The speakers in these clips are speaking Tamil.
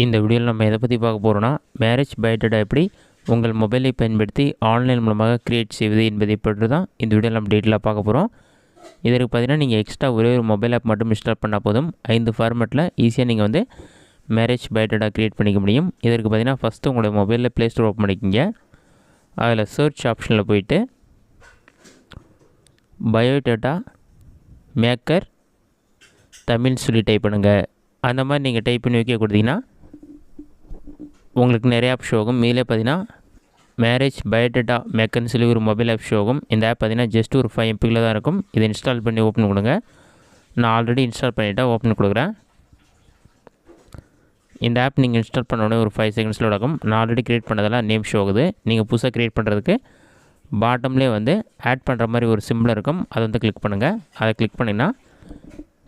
இந்த வீடியோவில் நம்ம எதை பற்றி பார்க்க போகிறோன்னா, மேரேஜ் பயோடேட்டா எப்படி உங்கள் மொபைலை பயன்படுத்தி ஆன்லைன் மூலமாக கிரியேட் செய்வது என்பதை பற்றி தான் இந்த வீடியோவில் நம்ம டீட்டெயிலாக பார்க்க போகிறோம். இதற்கு பார்த்தீங்கன்னா நீங்கள் எக்ஸ்ட்ரா ஒரே ஒரு மொபைல் ஆப் மட்டும் இன்ஸ்டால் பண்ணால் போதும். 5 ஃபார்மேட்டில் ஈஸியாக நீங்கள் வந்து மேரேஜ் பயோடேட்டா கிரியேட் பண்ணிக்க முடியும். இதற்கு பார்த்தீங்கன்னா ஃபஸ்ட்டு உங்களுடைய மொபைலில் ப்ளே ஸ்டோர் ஓப்பன் பண்ணிக்கிங்க. அதில் சர்ச் ஆப்ஷனில் போயிட்டு பயோடேட்டா மேக்கர் தமிழ் சொல்லி டைப் பண்ணுங்கள். அந்த மாதிரி நீங்கள் டைப் பண்ணி வைக்க கொடுத்தீங்கன்னா உங்களுக்கு நிறைய ஆப் ஷோ ஆகும். மேலே பார்த்தீங்கன்னா மேரேஜ் பயோடேட்டா மேக்கர்னு சொல்லி ஒரு மொபைல் ஆப் ஷோ ஆகும். இந்த ஆப் பார்த்தீங்கன்னா ஜஸ்ட் ஒரு 5 MB தான் இருக்கும். இதை இன்ஸ்டால் பண்ணி ஓப்பன் கொடுங்க. நான் ஆல்ரெடி இன்ஸ்டால் பண்ணிவிட்டேன், ஓப்பன் கொடுக்குறேன். இந்த ஆப் நீங்கள் இன்ஸ்டால் பண்ண உடனே ஒரு 5 செகண்ட்ஸில் நடக்கும். நான் ஆல்ரெடி க்ரியேட் பண்ணதெல்லாம் நேம் ஷோ ஆகுது. நீங்கள் புதுசாக க்ரியேட் பண்ணுறதுக்கு பாட்டம்லேயே வந்து ஆட் பண்ணுற மாதிரி ஒரு சிம்பிள் இருக்கும். அதை வந்து கிளிக் பண்ணுங்கள். அதை கிளிக் பண்ணிங்கன்னா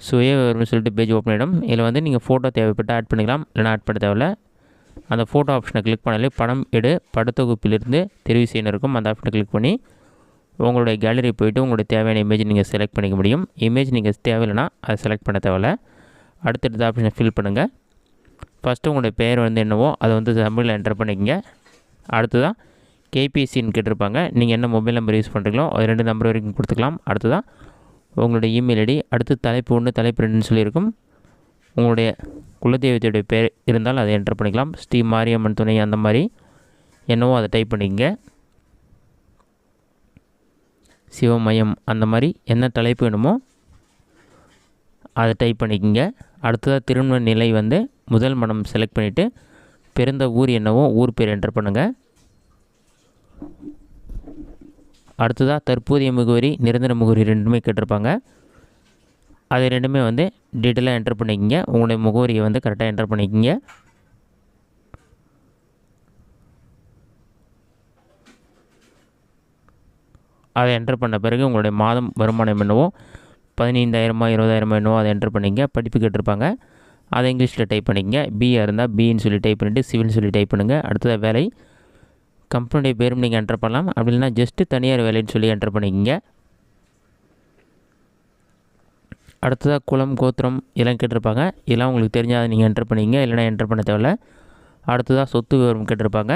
சுய விவரம்னு சொல்லிட்டு பேஜ் ஓப்பன் ஆகிடும். இதில் வந்து நீங்கள் ஃபோட்டோ தேவைப்பட்டு ஆட் பண்ணிக்கலாம், இல்லைனா ஆட் பண்ண தேவையில்ல. அந்த ஃபோட்டோ ஆப்ஷனை கிளிக் பண்ணாலே படம் எடு படத்தொகுப்பிலிருந்து தெரிவு செய்யணும் இருக்கும். அந்த ஆப்ஷனை கிளிக் பண்ணி உங்களுடைய கேலரி போய்ட்டு உங்களுடைய தேவையான இமேஜ் நீங்கள் செலக்ட் பண்ணிக்க முடியும். இமேஜ் நீங்கள் தேவையில்லைனா அதை செலக்ட் பண்ண தேவையில்ல. அடுத்தடுத்த ஆப்ஷனை ஃபில் பண்ணுங்கள். ஃபஸ்ட்டு உங்களுடைய பேர் வந்து என்னவோ அதை வந்து தமிழில் என்டர் பண்ணிக்கங்க. அடுத்ததான் கேபிசின்னு கேட்டிருப்பாங்க. நீங்கள் என்ன மொபைல் நம்பர் யூஸ் பண்ணுறீங்களோ அது 2 நம்பர் வரைக்கும் கொடுத்துக்கலாம். அடுத்ததான் உங்களுடைய இமெயில் ஐடி, அடுத்து தலைப்பு 1 தலைப்பு 2ன்னு சொல்லியிருக்கும். உங்களுடைய குலதெய்வத்துடைய பேர் இருந்தால் அதை என்டர் பண்ணிக்கலாம். ஸ்ரீ மாரியம்மன் துணை அந்த மாதிரி என்னவோ அதை டைப் பண்ணிக்கங்க. சிவமயம் அந்த மாதிரி என்ன தலைப்பு வேணுமோ அதை டைப் பண்ணிக்கங்க. அடுத்ததாக திருமண நிலை வந்து முதல் மனம் செலக்ட் பண்ணிவிட்டு பிறந்த ஊர் என்னவோ ஊர் பேர் என்டர் பண்ணுங்கள். அடுத்ததாக தற்போதைய முகவரி நிரந்தர முகவரி 2மே கேட்டிருப்பாங்க. அது 2மே வந்து டீட்டெயிலாக என்டர் பண்ணிக்கிங்க. உங்களுடைய முகவரியை வந்து கரெக்டாக என்டர் பண்ணிக்கிங்க. அதை என்டர் பண்ண பிறகு உங்களுடைய மாதம் வருமானம் என்னவோ 15,000 20,000 என்னவோ அதை என்டர் பண்ணிங்க. படிப்பு கேட்டிருப்பாங்க, அதை இங்கிலீஷில் டைப் பண்ணிக்கங்க. பிஆர் இருந்தால் பின்னு சொல்லி டைப் பண்ணிவிட்டு சிவில்னு சொல்லி டைப் பண்ணுங்கள். அடுத்ததாக வேலை கம்பெனியுடைய பேரும் நீங்கள் என்டர் பண்ணலாம், அப்படி இல்லைனா ஜஸ்ட்டு தனியார் வேலைன்னு சொல்லி என்டர் பண்ணிக்கிங்க. அடுத்ததாக குலம் கோத்திரம் இதெல்லாம் கேட்டிருப்பாங்க. இதெல்லாம் உங்களுக்கு தெரிஞ்சால் அதை நீங்கள் என்டர் பண்ணிங்க, இல்லைனா என்டர் பண்ண தேவையில்ல. அடுத்ததாக சொத்து விவரம் கேட்டிருப்பாங்க.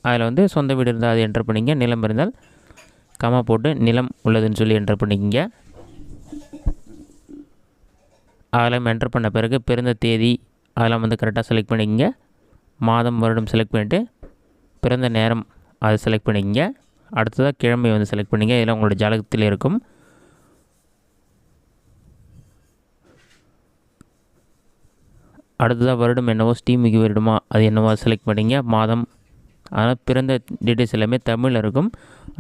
அதில் வந்து சொந்த வீடு இருந்தால் அதை என்டர் பண்ணிங்க. நிலம் இருந்தால் கமா போட்டு நிலம் உள்ளதுன்னு சொல்லி என்டர் பண்ணிக்கிங்க. அதெல்லாம் என்டர் பண்ண பிறகு பிறந்த தேதி அதெல்லாம் வந்து கரெக்டாக செலக்ட் பண்ணிக்கிங்க. மாதம் வருடம் செலக்ட் பண்ணிவிட்டு பிறந்த நேரம் அதை செலக்ட் பண்ணிக்கிங்க. அடுத்ததாக கிழமை வந்து செலக்ட் பண்ணிங்க. இதெல்லாம் உங்களோட ஜாதகத்தில் இருக்கும். அடுத்ததாக வருடம் என்னவோ ஸ்ரீமிகு வருடமா அது என்னவோ செலக்ட் பண்ணிங்க. மாதம் அதனால் பிறந்த டீட்டெயில்ஸ் எல்லாமே தமிழில் இருக்கும்.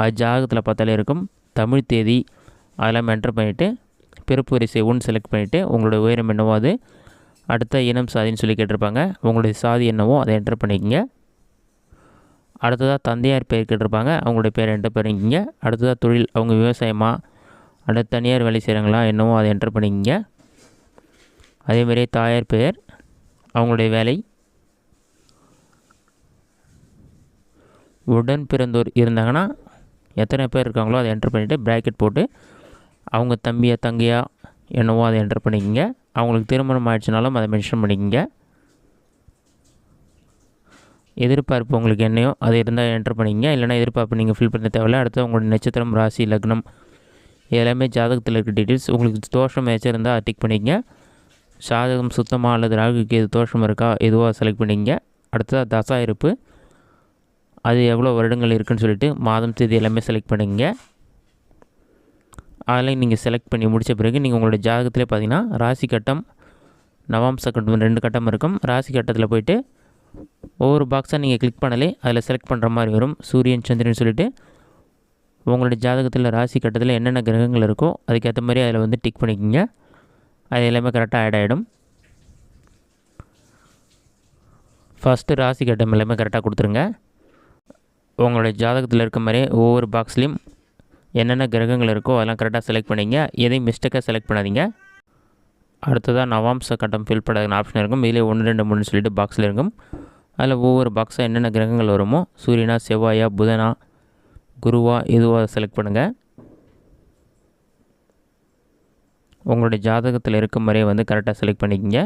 அது ஜாதகத்தில் பார்த்தாலே இருக்கும். தமிழ் தேதி அதெல்லாம் என்டர் பண்ணிவிட்டு பிறப்பு வரிசை 1 செலக்ட் பண்ணிவிட்டு உங்களுடைய உயரம் என்னவோ அது, அடுத்த இனம் சாதின்னு சொல்லி கேட்டிருப்பாங்க. உங்களுடைய சாதி என்னவோ அதை என்டர் பண்ணிக்கங்க. அடுத்ததாக தந்தையார் பேர் கேட்டிருப்பாங்க, அவங்களுடைய பேரை என்டர் பண்ணிக்கிங்க. அடுத்ததாக தொழில் அவங்க விவசாயமாக அடுத்த தனியார் வேலை செய்கிறாங்களா என்னவோ அதை என்டர் பண்ணிக்கிங்க. அதேமாதிரி தாயார் பெயர் அவங்களுடைய வேலை, உடன் பிறந்தோர் இருந்தாங்கன்னா எத்தனை பேர் இருக்காங்களோ அதை என்டர் பண்ணிவிட்டு ப்ராக்கெட் போட்டு அவங்க தம்பியா தங்கையா என்னவோ அதை என்டர் பண்ணிக்கிங்க. அவங்களுக்கு திருமணம் ஆயிடுச்சுனாலும் அதை மென்ஷன் பண்ணிக்கிங்க. எதிர்பார்ப்பு உங்களுக்கு என்னையோ அது இருந்தால் என்டர் பண்ணிக்கிங்க, இல்லைனா எதிர்பார்ப்பு நீங்கள் ஃபில் பண்ண தேவையில்ல. அடுத்து உங்களுடைய நட்சத்திரம் ராசி லக்னம் எல்லாமே ஜாதகத்தில் இருக்க டீட்டெயில்ஸ். உங்களுக்கு தோஷம் ஏதாச்சும் இருந்தால் அதை டிக் பண்ணிக்கங்க. ஜாதகம் சுத்தமாக அல்லது ராகுக்கு எது தோஷம் இருக்கா எதுவாக செலக்ட் பண்ணிக்கங்க. அடுத்ததாக தசா இருப்பு அது எவ்வளோ வருடங்கள் இருக்குதுன்னு சொல்லிட்டு மாதம் தேதி எல்லாமே செலக்ட் பண்ணிக்கங்க. அதெல்லாம் நீங்கள் செலக்ட் பண்ணி முடித்த பிறகு நீங்கள் உங்களோட ஜாதகத்திலே பார்த்தீங்கன்னா ராசி கட்டம் நவாம்ச கட்டம் 2 கட்டம் இருக்கும். ராசி கட்டத்தில் போய்ட்டு ஒவ்வொரு பாக்ஸாக நீங்கள் கிளிக் பண்ணாலே அதில் செலக்ட் பண்ணுற மாதிரி வரும். சூரியன் சந்திரன் சொல்லிவிட்டு உங்களுடைய ஜாதகத்தில் ராசி கட்டத்தில் என்னென்ன கிரகங்கள் இருக்கோ அதுக்கேற்ற மாதிரி அதில் வந்து டிக் பண்ணிக்கோங்க. அது எல்லாமே கரெக்டாக ஆட் ஆகிடும். ஃபஸ்ட்டு ராசி கட்டம் எல்லாமே கரெக்டாக கொடுத்துருங்க. உங்களுடைய ஜாதகத்தில் இருக்க மாதிரி ஒவ்வொரு பாக்ஸ்லேயும் என்னென்ன கிரகங்கள் இருக்கோ அதெல்லாம் கரெக்டாக செலக்ட் பண்ணிங்க. எதையும் மிஸ்டேக்காக செலக்ட் பண்ணாதீங்க. அடுத்ததாக நவாம்ச கட்டம் ஃபில் பண்ண ஆப்ஷன் இருக்கும். இதிலே 1 2 3 சொல்லிட்டு பாக்ஸில் இருக்கும். அதில் ஒவ்வொரு பாக்ஸாக என்னென்ன கிரகங்கள் வருமோ சூரியனா செவ்வாயா புதனா குருவா எதுவாக செலக்ட் பண்ணுங்கள். உங்களுடைய ஜாதகத்தில் இருக்க மாதிரியே வந்து கரெக்டாக செலக்ட் பண்ணிக்கங்க.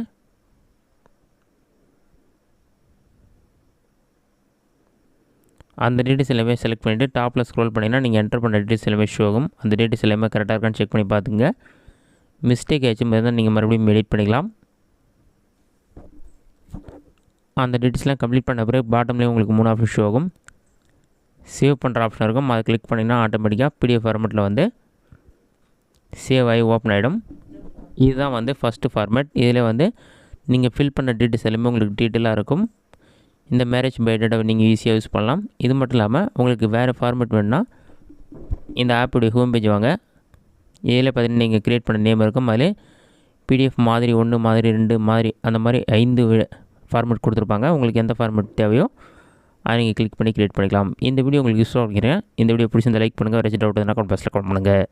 அந்த டீட்டெயில்ஸ் எல்லாமே செலக்ட் பண்ணிவிட்டு டாப்பில் ஸ்க்ரோல் பண்ணிங்கன்னா நீங்கள் என்டர் பண்ண டீட்டெயில்ஸ் எல்லாமே ஷோ ஆகும். அந்த டீட்டெயில்ஸ் எல்லாமே கரெக்டாக இருக்கான்னு செக் பண்ணி பார்த்துங்க. மிஸ்டேக் ஆச்சும் இருந்தால் நீங்கள் மறுபடியும் எடிட் பண்ணிக்கலாம். அந்த டீட்டெயில்ஸ்லாம் கம்ப்ளீட் பண்ண பிறகு பாட்டம்லேயே உங்களுக்கு 3 ஆப்ஷன் ஷோ ஆகும். சேவ் பண்ணுற ஆப்ஷன் இருக்கும். அதை கிளிக் பண்ணிங்கன்னா ஆட்டோமேட்டிக்காக பிடிஎஃப் ஃபார்மேட்டில் வந்து சேவ் ஆகி ஓப்பன் ஆகிடும். இதுதான் வந்து ஃபஸ்ட்டு ஃபார்மேட். இதில் வந்து நீங்கள் ஃபில் பண்ண டீட்டெயில்ஸ் எல்லாமே உங்களுக்கு டீட்டெயிலாக இருக்கும். இந்த மேரேஜ் பயோடேட்டாவை நீங்கள் ஈஸியாக யூஸ் பண்ணலாம். இது மட்டும் இல்லாமல் உங்களுக்கு வேறு ஃபார்மேட் வேணுன்னா இந்த ஆப்புடைய ஹோம் பேஜ் வாங்க. இதில் பார்த்தீங்கன்னா நீங்கள் க்ரியேட் பண்ண நேம் இருக்கும். அதில் பிடிஎஃப் மாதிரி 1 மாதிரி 2 மாதிரி அந்த மாதிரி 5 ஃபார்மேட் கொடுத்துருப்பாங்க. உங்களுக்கு எந்த ஃபார்மேட் தேவையோ அதை நீங்கள் கிளிக் பண்ணி க்ரியேட் பண்ணிக்கலாம். இந்த வீடியோ உங்களுக்கு யூஸ்ஃபுல்லாக இருக்கிறேன். இந்த வீடியோ பிடிச்சிருந்தா லைக் பண்ணுங்கள். வேறு டவுட் இருந்தால் கமெண்ட் பாக்ஸில் கமெண்ட் பண்ணுங்கள்.